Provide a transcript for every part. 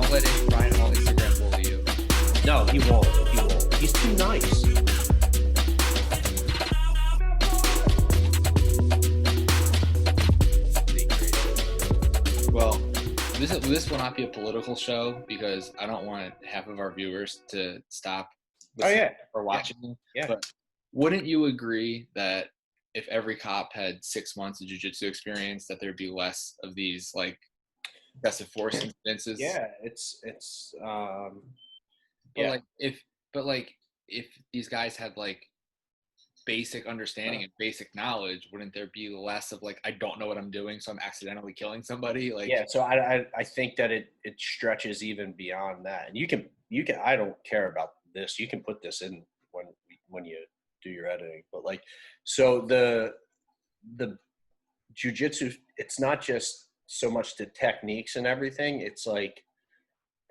Don't let Ryan on Instagram bully you. No, he won't. He won't. He's too nice. Well, this will not be a political show because I don't want half of our viewers to stop listening or watching. Yeah. But wouldn't you agree that if every cop had 6 months of jiu-jitsu experience, that there'd be less of these like excessive force incidences? Yeah, if these guys had like basic understanding and basic knowledge, wouldn't there be less of like, I don't know what I'm doing, so I'm accidentally killing somebody? Like, yeah. So I think that it stretches even beyond that. And you can I don't care about this. You can put this in when you do your editing. But like, so the jiu-jitsu, it's not just so much the techniques and everything. It's like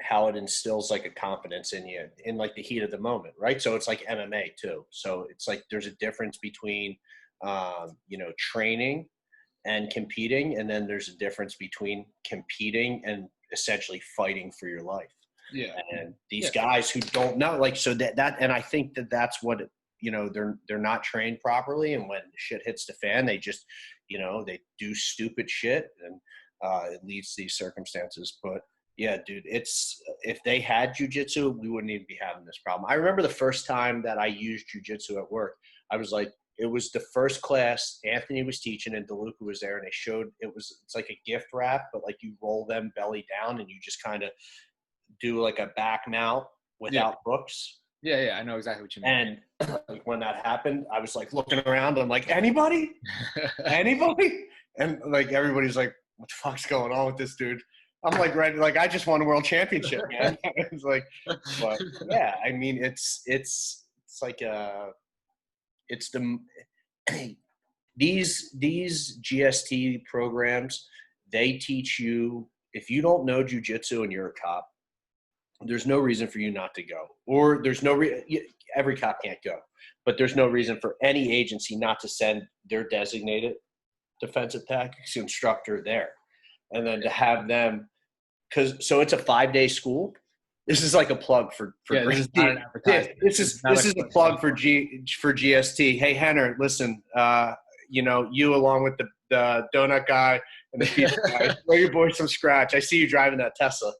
how it instills like a confidence in you in like the heat of the moment, right? So it's like MMA too. So it's like there's a difference between training and competing, and then there's a difference between competing and essentially fighting for your life. Yeah. And these guys who don't know, like, so that and I think that's what, they're not trained properly, and when shit hits the fan, they just, they do stupid shit, and it leads to these circumstances. But yeah, dude, if they had jiu-jitsu, we wouldn't even be having this problem. I remember the first time that I used jiu-jitsu at work, I was like, it was the first class Anthony was teaching and DeLuca was there, and they showed, it's like a gift wrap, but like you roll them belly down and you just kind of do like a back mount without hooks. Yeah, I know exactly what you mean. And like when that happened, I was like looking around, I'm like, anybody? Anybody? And like everybody's like, what the fuck's going on with this dude? I'm like, ready, like I just won a world championship, man. It's like, but yeah, I mean, it's like these GST programs, they teach you, if you don't know jiu-jitsu and you're a cop, there's no reason for you not to go. Or there's every cop can't go, but there's no reason for any agency not to send their designated defensive tactics instructor there. And then to have them, so it's a 5-day school. This is like a plug for this is not an advertisement. This is a plug for GST. Hey Henner, listen, you along with the donut guy and the pizza guy, throw your boy some scratch. I see you driving that Tesla.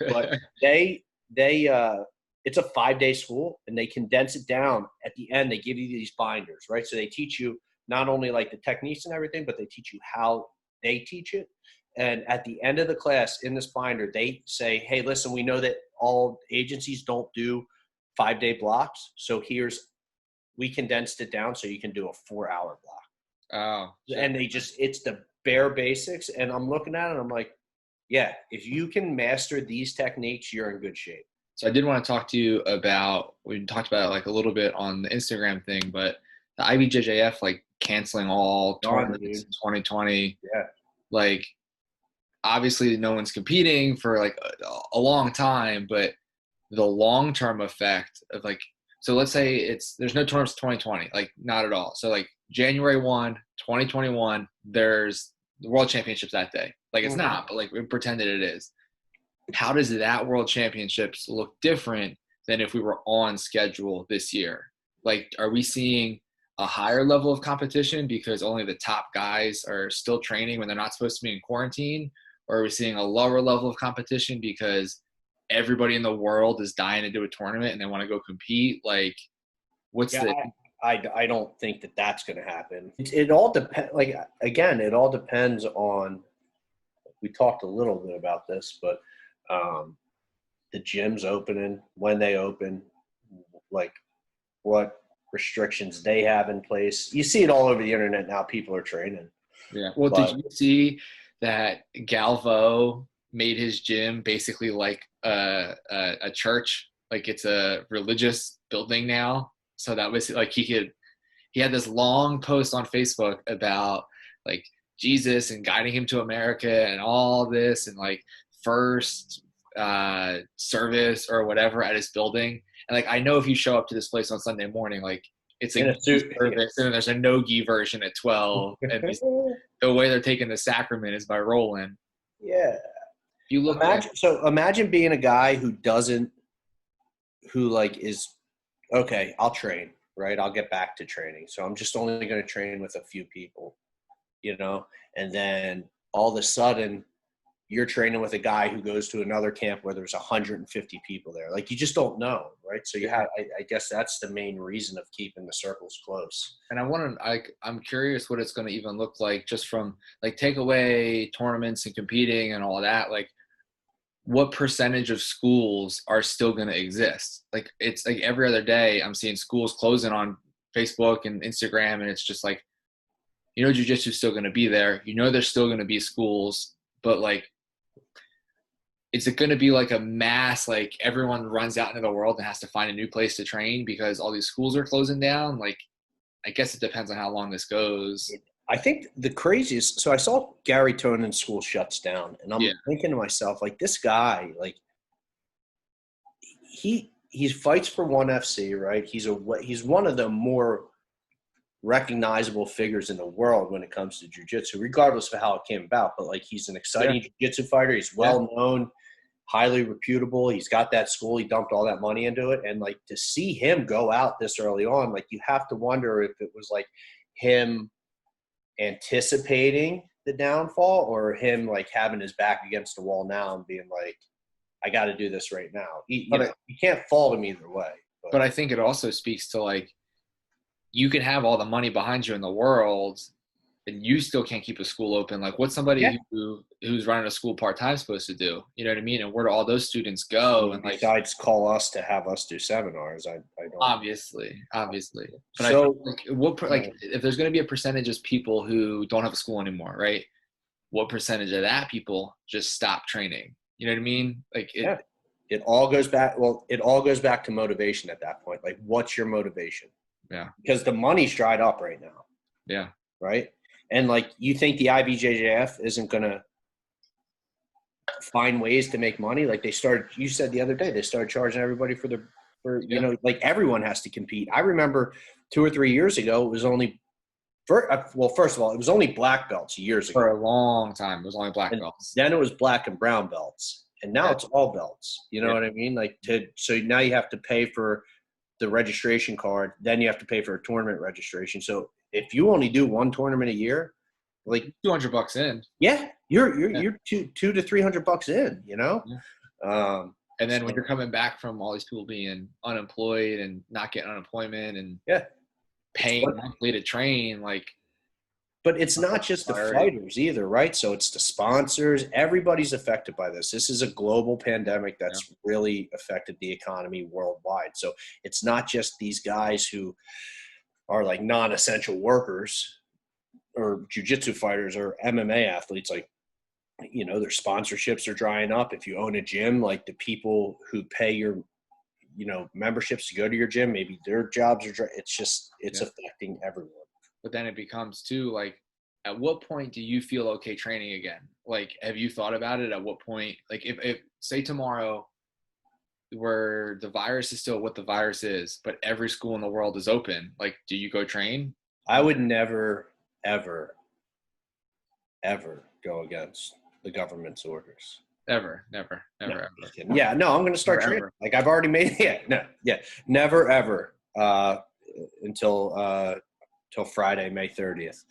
But they it's a 5-day school, and they condense it down. At the end, they give you these binders, right? So they teach you not only like the techniques and everything, but they teach you how they teach it. And at the end of the class in this binder, they say, hey, listen, we know that all agencies don't do 5-day blocks. So we condensed it down so you can do a 4-hour block. Oh. And it's the bare basics. And I'm looking at it and I'm like, yeah, if you can master these techniques, you're in good shape. So I did want to talk to you about, we talked about it like a little bit on the Instagram thing, but the IBJJF, like canceling all tournaments in 2020. Yeah. Like, obviously no one's competing for like a long time, but the long-term effect of like, so let's say there's no tournaments 2020, like not at all. So like January 1, 2021, there's the World Championships that day. Like it's not, but like we pretended it is. How does that World Championships look different than if we were on schedule this year? Like, are we seeing a higher level of competition because only the top guys are still training when they're not supposed to be in quarantine? Or are we seeing a lower level of competition because everybody in the world is dying to do a tournament and they want to go compete? Like, I don't think that that's going to happen. It all depends. Like, again, it all depends on, we talked a little bit about this, but the gyms opening, when they open, like what restrictions they have in place. You see it all over the internet now. People are training. Yeah. Well, did you see that Galvo made his gym basically like a church? Like it's a religious building now. So that was like he had this long post on Facebook about like Jesus and guiding him to America and all this, and like first service or whatever at his building. And like, I know if you show up to this place on Sunday morning, like it's a service, and there's a no-gi version at 12, and the way they're taking the sacrament is by rolling. Yeah. you look imagine being a guy who is, okay, I'll train, right? I'll get back to training. So I'm just only going to train with a few people, and then all of a sudden you're training with a guy who goes to another camp where there's 150 people there. Like, you just don't know, right? So I guess that's the main reason of keeping the circles close. And I'm curious what it's going to even look like, just from like, take away tournaments and competing and all that. Like, what percentage of schools are still going to exist? Like, it's like every other day I'm seeing schools closing on Facebook and Instagram. And it's just like, jiu-jitsu is still going to be there. There's still going to be schools, but like, is it going to be like a mass, like everyone runs out into the world and has to find a new place to train because all these schools are closing down? Like, I guess it depends on how long this goes. I think the craziest, so I saw Gary Tonon's school shuts down, and I'm thinking to myself, like, this guy, like, he fights for ONE FC, right? He's one of the more recognizable figures in the world when it comes to jiu-jitsu, regardless of how it came about. But like, he's an exciting jiu-jitsu fighter. He's well known, highly reputable. He's got that school. He dumped all that money into it. And like, to see him go out this early on, like, you have to wonder if it was like him anticipating the downfall, or him like having his back against the wall now and being like, I got to do this right now. You can't fault him either way. But I think it also speaks to, like, you can have all the money behind you in the world and you still can't keep a school open. Like, what's somebody who's running a school part-time supposed to do? You know what I mean? And where do all those students go? And like, besides call us to have us do seminars, I don't. Obviously. But so, if there's going to be a percentage of people who don't have a school anymore, right? What percentage of that people just stop training? You know what I mean? Like, it all goes back. Well, it all goes back to motivation at that point. Like, what's your motivation? Yeah. Because the money's dried up right now. Yeah. Right. And like, you think the IBJJF isn't going to find ways to make money? Like, you said the other day, they started charging everybody like, everyone has to compete. I remember 2 or 3 years ago, it was only, first of all, it was only black belts years ago. For a long time, it was only black belts. Then it was black and brown belts. And now it's all belts. You know what I mean? Like, so now you have to pay for the registration card, then you have to pay for a tournament registration. So if you only do one tournament a year, like $200 in, you're $200 to $300 in, and then when you're coming back from all these people being unemployed and not getting unemployment and paying monthly to train, like. But it's not just the fighters either, right? So it's the sponsors. Everybody's affected by this. This is a global pandemic that's really affected the economy worldwide. So it's not just these guys who are like non-essential workers or jiu-jitsu fighters or MMA athletes. Like, their sponsorships are drying up. If you own a gym, like, the people who pay your, memberships to go to your gym, maybe their jobs are it's affecting everyone. But then it becomes too, like, at what point do you feel okay training again? Like, have you thought about it? At what point, like, if say tomorrow where the virus is still what the virus is, but every school in the world is open, like, do you go train? I would never, ever, ever go against the government's orders. Never. Yeah, no, I'm going to start training. Like, I've already made never, ever, until Friday, May 30th.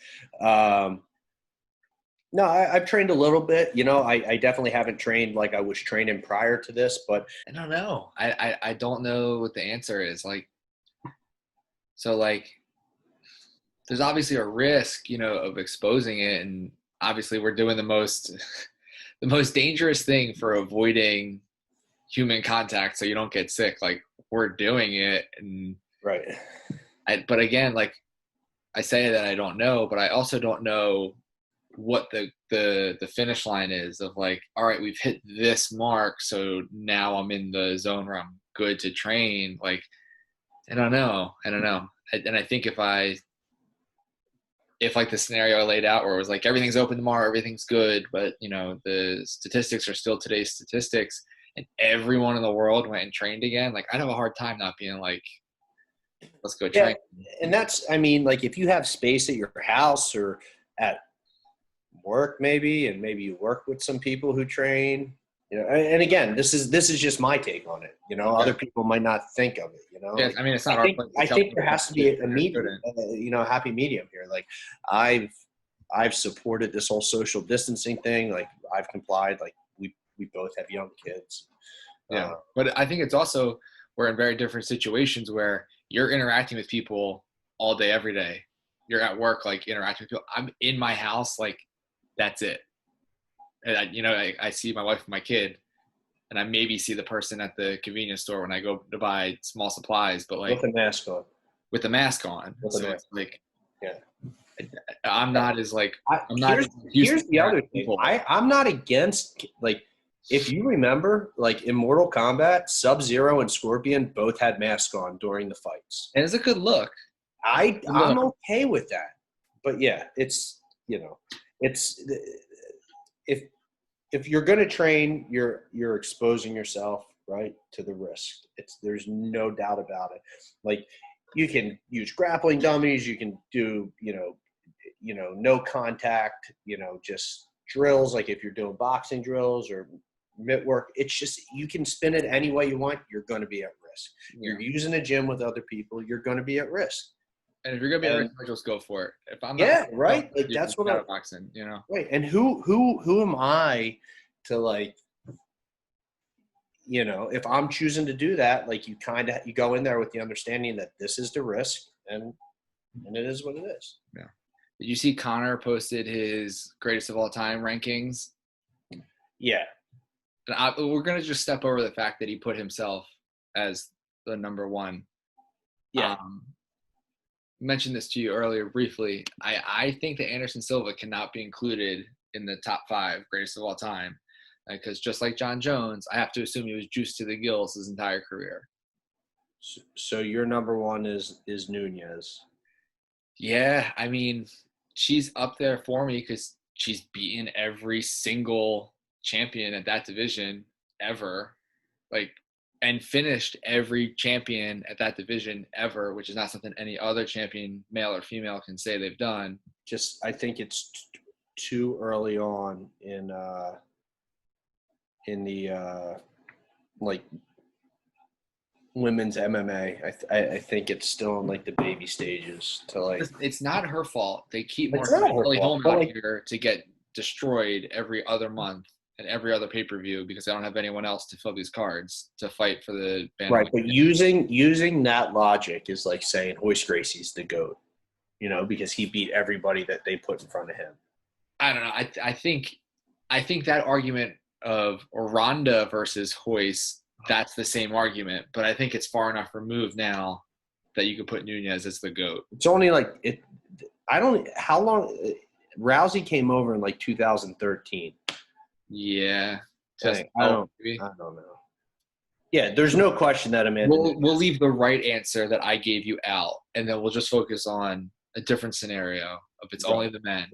No, I've trained a little bit. I definitely haven't trained like I was training prior to this, but I don't know. I don't know what the answer is. Like, so like, there's obviously a risk, of exposing it, and obviously we're doing the most dangerous thing for avoiding human contact so you don't get sick. Like, we're doing it, and right. But again, like, I say that I don't know, but I also don't know what the finish line is of like, all right, we've hit this mark, so now I'm in the zone where I'm good to train. Like, I don't know. And I think if like the scenario I laid out where it was like, everything's open tomorrow, everything's good, but the statistics are still today's statistics, and everyone in the world went and trained again, like, I'd have a hard time not being like, let's go train. And that's, like, if you have space at your house or at work maybe, and maybe you work with some people who train, You know, and again, this is just my take on it. You know, other people might not think of it. You know, Yeah, I mean, it's not I think there has to be a medium, happy medium here. Like I've supported this whole social distancing thing. Like I've complied. Like we both have young kids. Yeah, but I think it's also we're in very different situations where you're interacting with people all day, every day. You're at work, like interacting with people. I'm in my house, like that's it. And I see my wife and my kid, and I maybe see the person at the convenience store when I go to buy small supplies, but like with a mask on. With the mask on, so it's like, yeah, I'm not as like. Here's the other thing. I'm not against like. If you remember, like in Mortal Kombat, Sub-Zero and Scorpion both had masks on during the fights. And it's a good look. I'm okay with that. But yeah, it's if you're going to train, you're exposing yourself, right, to the risk. There's no doubt about it. Like you can use grappling dummies, you can do, no contact, just drills, like if you're doing boxing drills or mitt work, it's just you can spin it any way you want. You're going to be at risk. You're using a gym with other people. You're going to be at risk. And if you're going to be at risk, just go for it. If I'm not, right. Like that's what I'm boxing. Right. And who am I to like, if I'm choosing to do that, like you go in there with the understanding that this is the risk, and it is what it is. Yeah. Did you see Connor posted his greatest of all time rankings? Yeah. We're going to just step over the fact that he put himself as the number one. Yeah. Mentioned this to you earlier briefly. I think that Anderson Silva cannot be included in the top 5 greatest of all time because just like John Jones, I have to assume he was juiced to the gills his entire career. So your number one is Nunez. Yeah, I mean, she's up there for me because she's beaten every single champion at that division ever, and finished every champion at that division ever, which is not something any other champion, male or female, can say they've done. I think it's too early on in the women's MMA. I think it's still in like the baby stages to like. It's not her fault. They keep more home out here to get destroyed every other month and every other pay-per-view because they don't have anyone else to fill these cards to fight for the band. Right, but using that logic is like saying Royce Gracie's the GOAT, because he beat everybody that they put in front of him. I don't know. I think that argument of Ronda versus Royce, that's the same argument, but I think it's far enough removed now that you could put Nunez as the GOAT. It's only like it. How long? Rousey came over in like 2013. Yeah. I don't know. Yeah, there's no question that Amanda. We'll leave the right answer that I gave you out, and then we'll just focus on a different scenario if it's only the men.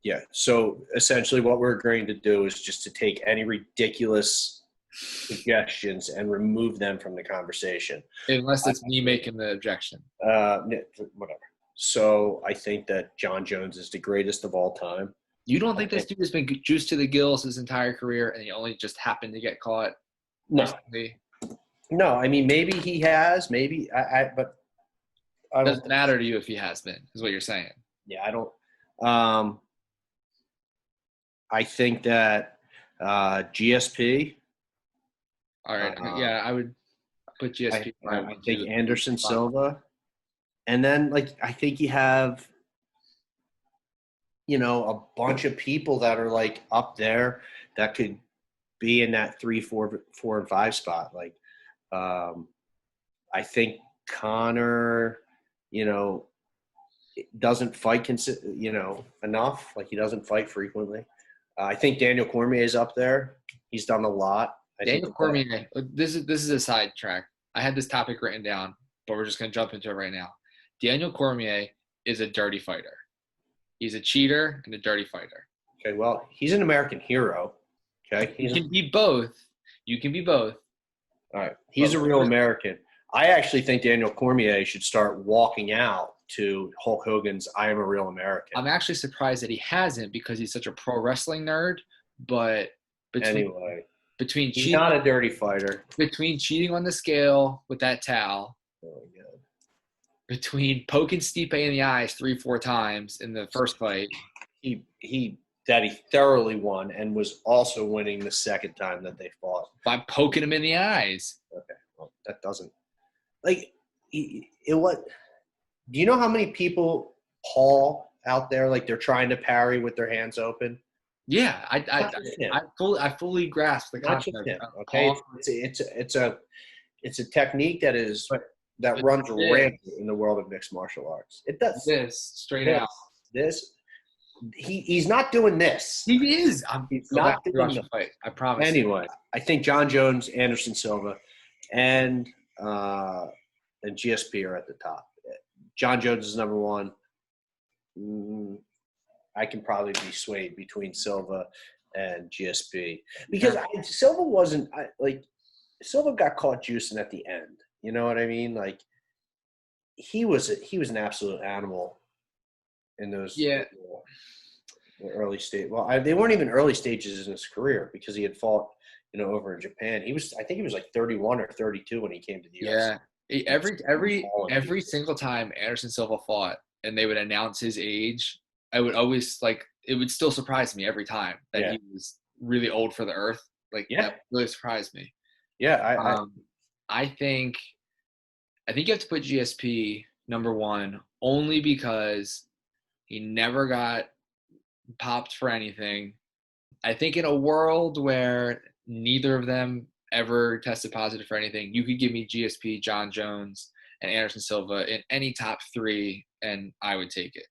Yeah. So essentially what we're agreeing to do is just to take any ridiculous suggestions and remove them from the conversation. Unless it's me making the objection. Whatever. So I think that John Jones is the greatest of all time. You don't think this dude has been juiced to the gills his entire career and he only just happened to get caught? No. No, I mean, maybe he has, maybe but it doesn't matter to you if he has been, is what you're saying. Yeah, I don't. I think that GSP. All right. Yeah, I would put GSP. I think Anderson Silva. And then, I think you have, a bunch of people that are, up there that could be in that 3, 4, and 5 spot. I think Connor, doesn't fight, enough. He doesn't fight frequently. I think Daniel Cormier is up there. He's done a lot. Daniel Cormier, this is a sidetrack. I had this topic written down, but we're just going to jump into it right now. Daniel Cormier is a dirty fighter. He's a cheater and a dirty fighter. Okay, well, he's an American hero. Okay, you can be both. All right, he's a real American. I actually think Daniel Cormier should start walking out to Hulk Hogan's "I Am a Real American." I'm actually surprised that he hasn't because he's such a pro wrestling nerd. But between He's not a dirty fighter. Between cheating on the scale with that towel, between poking Stipe in the eyes 3-4 times in the first fight, he thoroughly won and was also winning the second time that they fought by poking him in the eyes. Okay, well, that doesn't like it. What do you know? How many people haul out there like they're trying to parry with their hands open? Yeah, I fully grasp the concept. Okay, it's a technique that runs rampant in the world of mixed martial arts. It does this straight out. He's not doing this. He is. He's not doing the fight. I promise. Anyway, I think John Jones, Anderson Silva, and GSP are at the top. John Jones is number one. I can probably be swayed between Silva and GSP because Silva got caught juicing at the end. You know what I mean? Like he was an absolute animal in those early stage. Well, they weren't even early stages in his career because he had fought over in Japan. I think he was like 31 or 32 when he came to the US. Yeah, every single time Anderson Silva fought and they would announce his age, I would always it would still surprise me every time that he was really old for the earth. That really surprised me. Yeah, I think you have to put GSP number one only because he never got popped for anything. I think in a world where neither of them ever tested positive for anything, you could give me GSP, John Jones, and Anderson Silva in any top three, and I would take it.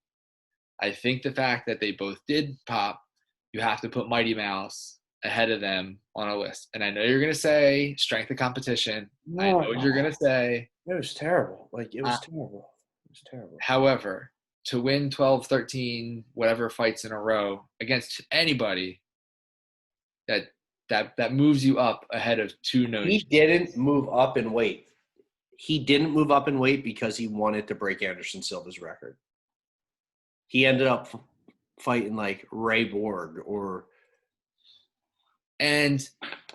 I think the fact that they both did pop, you have to put Mighty Mouse ahead of them on a list. And I know you're going to say strength of competition. I know what you're going to say. It was terrible. It was terrible. It was terrible. However, to win 12, 13, whatever fights in a row against anybody that moves you up ahead of two no. He didn't move up in weight. He didn't move up in weight because he wanted to break Anderson Silva's record. He ended up fighting like Ray Borg and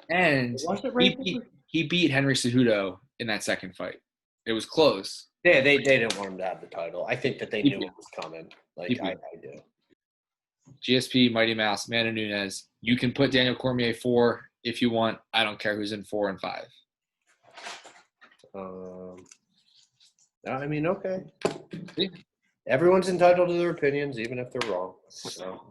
he beat Henry Cejudo in that second fight. It was close. Yeah, they didn't want him to have the title. I think that they knew it was coming. I do. GSP, Mighty Mouse, Manu Nunes. You can put Daniel Cormier 4 if you want. I don't care who's in 4 and 5. I mean, okay. Everyone's entitled to their opinions, even if they're wrong. So.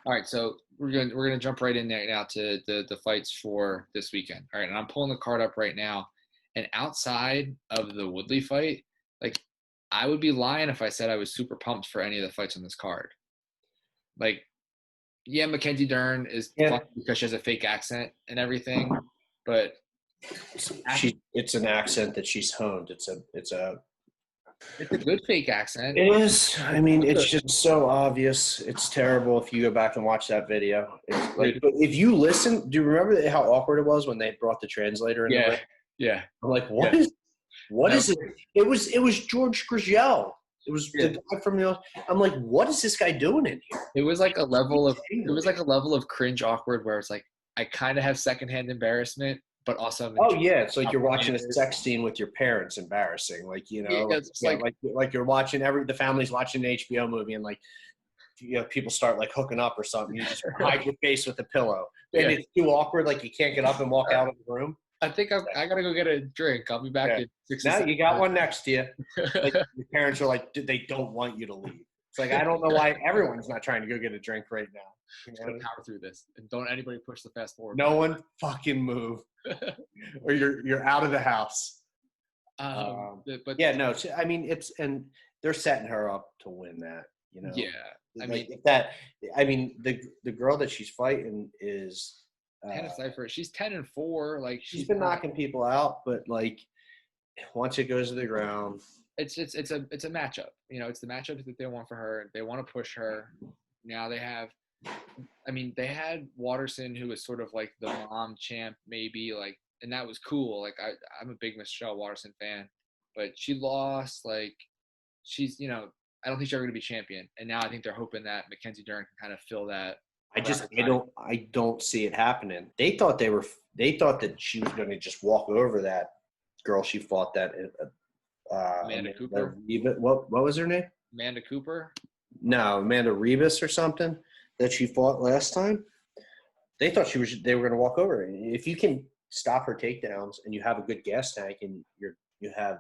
All right, so we're gonna jump right in there now to the fights for this weekend. All right, and I'm pulling the card up right now. And outside of the Woodley fight, I would be lying if I said I was super pumped for any of the fights on this card. Mackenzie Dern is fun because she has a fake accent and everything, but it's an accent that she's honed. It's a good fake accent. It is. I mean, it's just so obvious. It's terrible if you go back and watch that video. But if you listen, do you remember how awkward it was when they brought the translator in? Yeah. I'm like, what is it? It was George Grisel. It was the guy from the. I'm like, what is this guy doing in here? It was like a level of cringe awkward where it's like I kind of have secondhand embarrassment, but also. It's like you're watching a sex scene with your parents, embarrassing. Like you're watching the family's watching an HBO movie and people start hooking up or something. You just hide your face with a pillow, and it's too awkward. You can't get up and walk out of the room. I think I gotta go get a drink. I'll be back in 6 Now you got one next to you. Your parents are they don't want you to leave. It's I don't know why everyone's not trying to go get a drink right now. Just gonna power through this, and don't anybody push the fast forward. No one fucking move, or you're out of the house. I mean they're setting her up to win that. Yeah, the girl that she's fighting is. Hannah Cipher, she's 10-4. She's been knocking people out, but once it goes to the ground, it's a matchup. It's the matchup that they want for her. They want to push her. Now they have. They had Watterson, who was sort of the mom champ, maybe and that was cool. I'm a big Michelle Watterson fan, but she lost. She's I don't think she's ever going to be champion. And now I think they're hoping that Mackenzie Dern can kind of fill that I don't see it happening. They thought that she was going to just walk over that girl she fought, that Amanda Cooper. What was her name? Amanda Cooper? No, Amanda Rebus or something that she fought last time. They thought they were going to walk over. If you can stop her takedowns and you have a good gas tank and you have,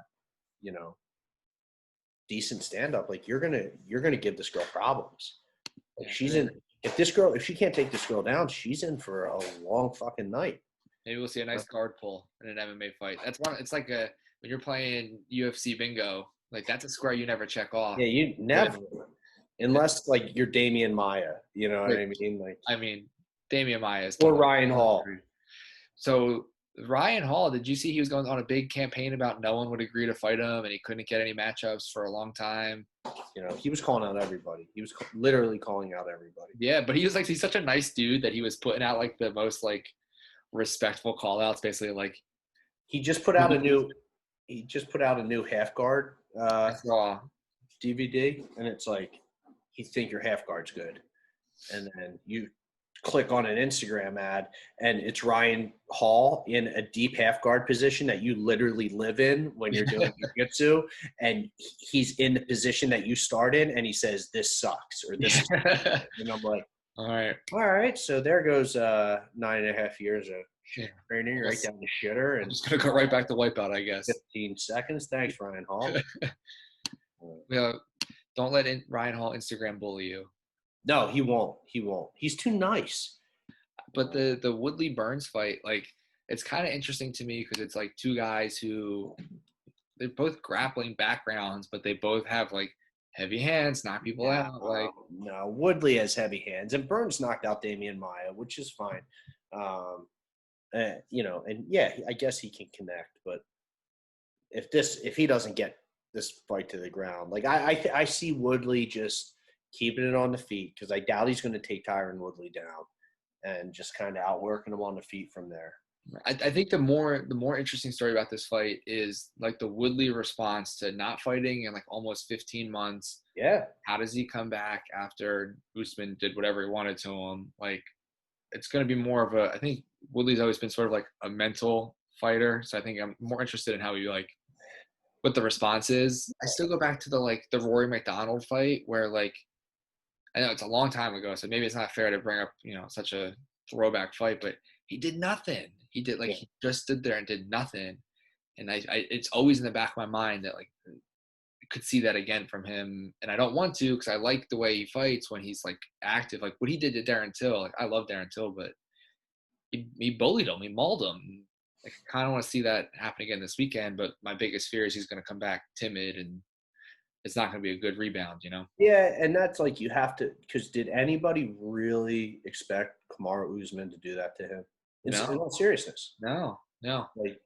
decent stand up, like you're gonna give this girl problems. Like if she can't take this girl down, she's in for a long fucking night. Maybe we'll see a nice guard pull in an MMA fight. It's like when you're playing UFC bingo, like that's a square you never check off. Yeah, you never, unless like you're Damian Maia, you know what I mean? Like, Damian Maia is or Ryan Hall. So Ryan Hall, did you see he was going on a big campaign about no one would agree to fight him and he couldn't get any matchups for a long time? He was calling out everybody. He was literally calling out everybody. Yeah, but he's such a nice dude that he was putting out like the most like respectful call outs, basically. Like he just put out a new half guard DVD, and it's like, you think your half guard's good, and then you click on an Instagram ad and it's Ryan Hall in a deep half guard position that you literally live in when you're doing jiu-jitsu, and he's in the position that you start in, and he says, "This sucks," or "This is," and I'm like, all right, so there goes 9.5 years of training right down the shitter, and I'm just gonna go right back to wipeout, I guess. 15 seconds. Thanks, Ryan Hall. Don't let Ryan Hall Instagram bully you. No, he won't. He's too nice. But the Woodley Burns fight, like, it's kind of interesting to me because it's like two guys who they're both grappling backgrounds, but they both have like heavy hands, knock people out. Like, no, Woodley has heavy hands, and Burns knocked out Damian Maia, which is fine. And I guess he can connect, but if he doesn't get this fight to the ground, like I see Woodley just keeping it on the feet, because I doubt he's going to take Tyron Woodley down, and just kind of outworking him on the feet from there. I think the more interesting story about this fight is like the Woodley response to not fighting in like almost 15 months. Yeah. How does he come back after Usman did whatever he wanted to him? Like, it's going to be more of I think Woodley's always been sort of like a mental fighter. So I think I'm more interested in how he what the response is. I still go back to the Rory McDonald fight where, like, I know it's a long time ago, so maybe it's not fair to bring up, such a throwback fight, but he did nothing. He did he just stood there and did nothing. And I it's always in the back of my mind that like I could see that again from him. And I don't want to, because I like the way he fights when he's like active. Like what he did to Darren Till, like I love Darren Till, but he bullied him, he mauled him. Like, I kind of want to see that happen again this weekend, but my biggest fear is he's going to come back timid and it's not going to be a good rebound, Yeah, and that's like you have to, because did anybody really expect Kamaru Usman to do that to him? In all seriousness. No. Like,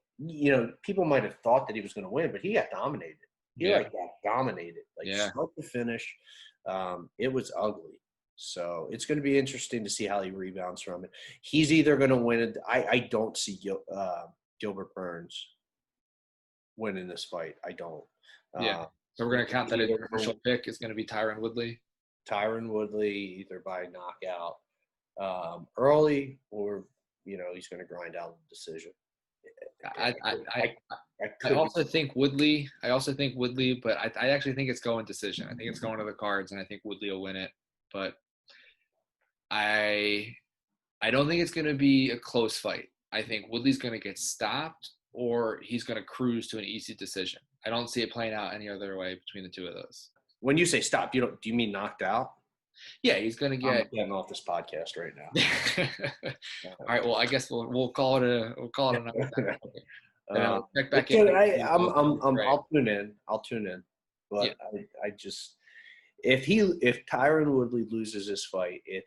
people might have thought that he was going to win, but he got dominated. He got dominated, start to finish. It was ugly. So it's going to be interesting to see how he rebounds from it. He's either going to win it. I don't see Gilbert Burns winning this fight. I don't. So we're going to count that his official pick is going to be Tyron Woodley. Tyron Woodley, either by knockout early, or he's going to grind out the decision. I also think Woodley, but I actually think it's going decision. I think it's going to the cards, and I think Woodley will win it. But I don't think it's going to be a close fight. I think Woodley's going to get stopped, or he's going to cruise to an easy decision. I don't see it playing out any other way between the two of those. When you say stop, do you mean knocked out? Yeah, he's going to get. I'm getting off this podcast right now. All right. Well, I guess we'll call it a night. Check back in. I'll tune in. But yeah. I just if Tyron Woodley loses this fight, if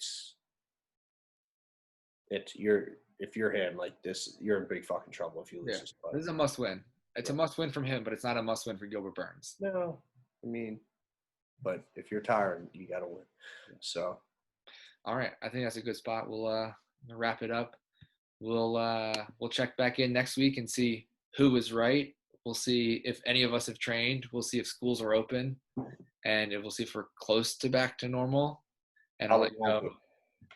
you're him, like this, you're in big fucking trouble if you lose this fight. This is a must win. It's a must win from him, but it's not a must win for Gilbert Burns. No, I mean, but if you're Tyron, you got to win. So, all right, I think that's a good spot. We'll wrap it up. We'll check back in next week and see who was right. We'll see if any of us have trained. We'll see if schools are open, and we'll see if we're close to back to normal. And I'll let you know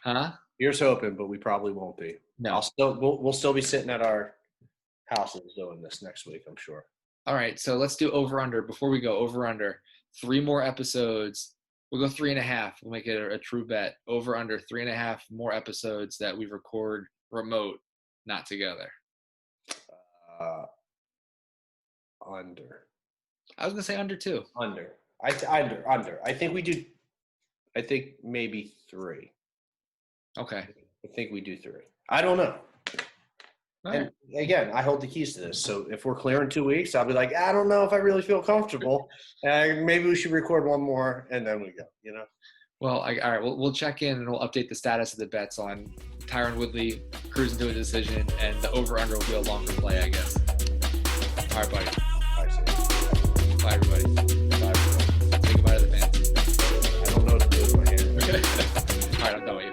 Huh? Here's hoping, but we probably won't be. No. We'll still be sitting at our houses doing this next week, I'm sure. All right, so let's do over-under. Before we go, over-under. 3 more episodes. We'll go 3.5. We'll make it a true bet. Over-under 3.5 more episodes that we record remote, not together. Under. I was going to say under 2. Under. Under. I think we do. I think maybe 3. Okay. I think we do 3. I don't know. Right. And again, I hold the keys to this. So if we're clear in 2 weeks, I'll be like, I don't know if I really feel comfortable. Maybe we should record one more, and then we go, you know? Well, all right, we'll check in, and we'll update the status of the bets on Tyron Woodley cruising to a decision, and the over-under will be a longer play, I guess. All right, buddy. Bye, everybody. Bye, everyone. Say goodbye to the fans. I don't know what to do with my hand. All right, I'm done with you.